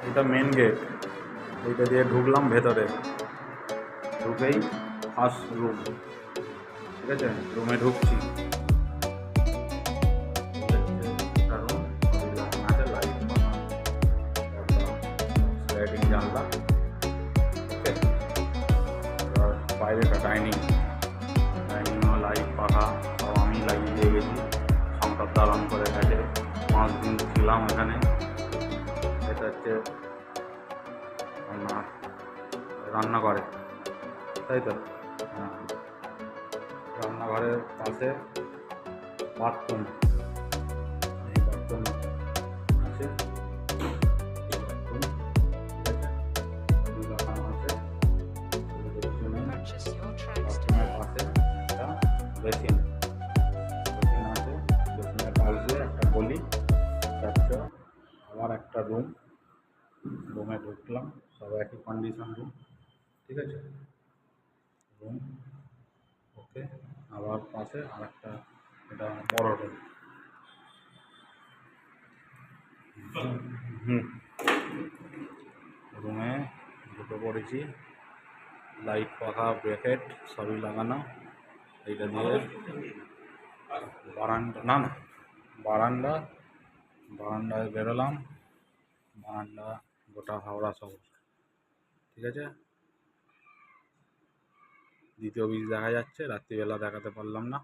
এটা main gate, এইটা দিয়ে ঢুকলাম ভেতরে, ঢুকেই ফার্স্ট রুম। ঠিক আছে, রুমে ঢুকছি, স্লাইডিং জানলা। ওকে, এবার বাইরেটা ডাইনিংও লাইট পাখা সব আমি লাগিয়ে দিয়ে গেছি, সংসার দালান করে গেছে। 5 দিন ছিলাম এখানে। এটা হচ্ছে রান্না করে, তাই তো? হ্যাঁ, রান্নাঘরের পাশে বাথরুম, এই বাথরুম আছে, এই বাথরুম। ঠিক আছে, আছে বাথরুমের পাশে একটা বেসিন আছে, বেসিনের পাশ দিয়ে একটা গলি যাচ্ছে। আমার একটা রুমে ঢুকলাম, সব একই কন্ডিশন রুম। ঠিক আছে, রুম ওকে। আবার পাশে আর একটা, এটা বড় রুম। রুমে ঢুকে পড়েছি, লাইট পাখা ব্র্যাকেট সবই লাগানো। এইটা দিয়ে বারান্দায় বেরোলাম। বারান্দা গোটা হাওড়া শহর। ঠিক আছে, দ্বিতীয় ব্রিজ দেখা যাচ্ছে, রাত্রিবেলা দেখাতে পারলাম না।